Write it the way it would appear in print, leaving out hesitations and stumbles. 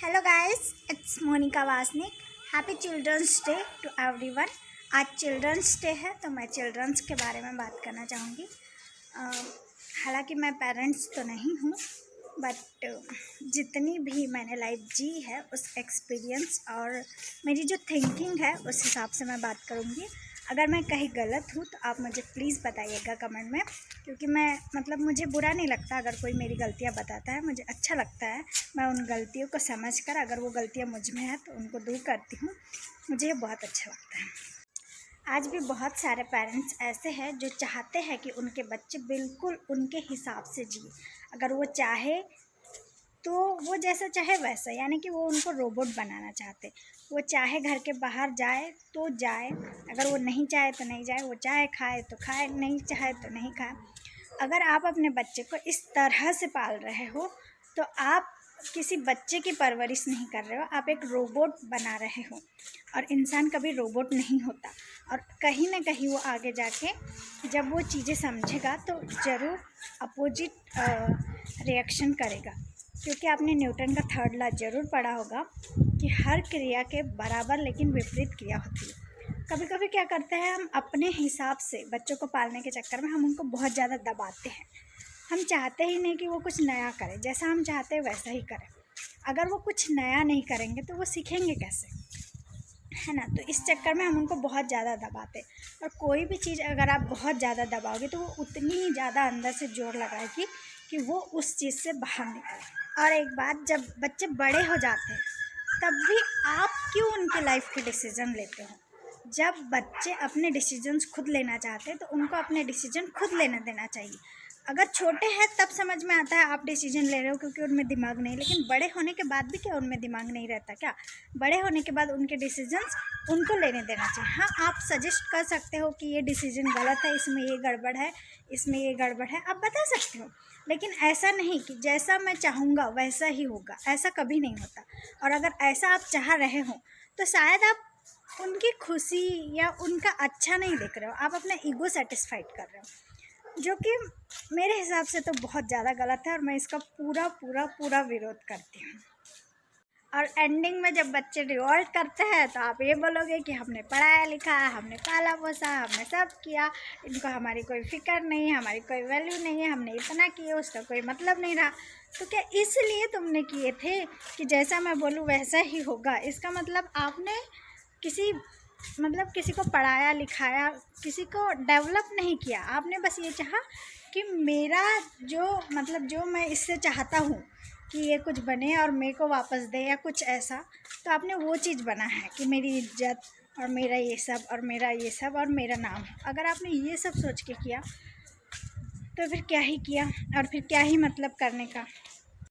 Hello guys, it's Monika Vasnik. Happy children's day to everyone. आज children's day है तो मैं चिल्ड्रंस के बारे में बात करना चाहूँगी। हालांकि मैं पेरेंट्स तो नहीं हूँ, बट जितनी भी मैंने लाइफ जी है उस एक्सपीरियंस और मेरी जो थिंकिंग है उस हिसाब से मैं बात करूँगी। अगर मैं कहीं गलत हूँ तो आप मुझे प्लीज़ बताइएगा कमेंट में, क्योंकि मुझे बुरा नहीं लगता अगर कोई मेरी गलतियाँ बताता है। मुझे अच्छा लगता है, मैं उन गलतियों को समझकर अगर वो गलतियाँ मुझ में है तो उनको दूर करती हूँ। मुझे ये बहुत अच्छा लगता है। आज भी बहुत सारे पेरेंट्स ऐसे हैं जो चाहते हैं कि उनके बच्चे बिल्कुल उनके हिसाब से जिए। अगर वो चाहे तो वो जैसा चाहे वैसा, यानी कि वो उनको रोबोट बनाना चाहते। वो चाहे घर के बाहर जाए तो जाए, अगर वो नहीं चाहे तो नहीं जाए, वो चाहे खाए तो खाए, नहीं चाहे तो नहीं खाए। अगर आप अपने बच्चे को इस तरह से पाल रहे हो तो आप किसी बच्चे की परवरिश नहीं कर रहे हो, आप एक रोबोट बना रहे हो। और इंसान कभी रोबोट नहीं होता, और कहीं ना कहीं वो आगे जाके जब वो चीज़ें समझेगा तो ज़रूर अपोजिट रिएक्शन करेगा। क्योंकि आपने न्यूटन का थर्ड लॉ ज़रूर पढ़ा होगा कि हर क्रिया के बराबर लेकिन विपरीत क्रिया होती है। कभी कभी क्या करते हैं, हम अपने हिसाब से बच्चों को पालने के चक्कर में हम उनको बहुत ज़्यादा दबाते हैं। हम चाहते ही नहीं कि वो कुछ नया करें, जैसा हम चाहते हैं वैसा ही करें। अगर वो कुछ नया नहीं करेंगे तो वो सीखेंगे कैसे, है ना। तो इस चक्कर में हम उनको बहुत ज़्यादा दबाते। और कोई भी चीज़ अगर आप बहुत ज़्यादा दबाओगे तो वो उतनी ही ज़्यादा अंदर से जोर लगाएगी कि वो उस चीज़ से बाहर निकले। और एक बात, जब बच्चे बड़े हो जाते हैं तब भी आप क्यों उनकी लाइफ के डिसीज़न लेते हो। जब बच्चे अपने डिसीजंस खुद लेना चाहते हैं तो उनको अपने डिसीजन खुद लेने देना चाहिए। अगर छोटे हैं तब समझ में आता है आप डिसीजन ले रहे हो क्योंकि उनमें दिमाग नहीं, लेकिन बड़े होने के बाद भी क्या उनमें दिमाग नहीं रहता क्या? बड़े होने के बाद उनके डिसीजंस उनको लेने देना चाहिए। हाँ, आप सजेस्ट कर सकते हो कि ये डिसीजन गलत है, इसमें ये गड़बड़ है, इसमें ये गड़बड़ है, आप बता सकते हो। लेकिन ऐसा नहीं कि जैसा मैं चाहूँगा वैसा ही होगा, ऐसा कभी नहीं होता। और अगर ऐसा आप चाह रहे हो तो शायद आप उनकी खुशी या उनका अच्छा नहीं देख रहे हो, आप अपना ईगो सेटिस्फाइड कर रहे हो, जो कि मेरे हिसाब से तो बहुत ज़्यादा गलत है। और मैं इसका पूरा पूरा पूरा विरोध करती हूँ। और एंडिंग में जब बच्चे रिवॉल्ट करते हैं तो आप ये बोलोगे कि हमने पढ़ाया लिखा, हमने पाला पोसा, हमने सब किया, इनको हमारी कोई फिक्र नहीं, हमारी कोई वैल्यू नहीं है, हमने इतना किया, उसका कोई मतलब नहीं रहा। तो क्या इसलिए तुमने किए थे कि जैसा मैं बोलूँ वैसा ही होगा? इसका मतलब आपने किसी को पढ़ाया लिखाया, किसी को डेवलप नहीं किया। आपने बस ये चाहा कि मेरा जो मैं इससे चाहता हूँ कि ये कुछ बने और मेरे को वापस दे या कुछ ऐसा, तो आपने वो चीज़ बना है कि मेरी इज्जत और मेरा ये सब और मेरा ये सब और मेरा नाम। अगर आपने ये सब सोच के किया तो फिर क्या ही किया, और फिर क्या ही मतलब करने का।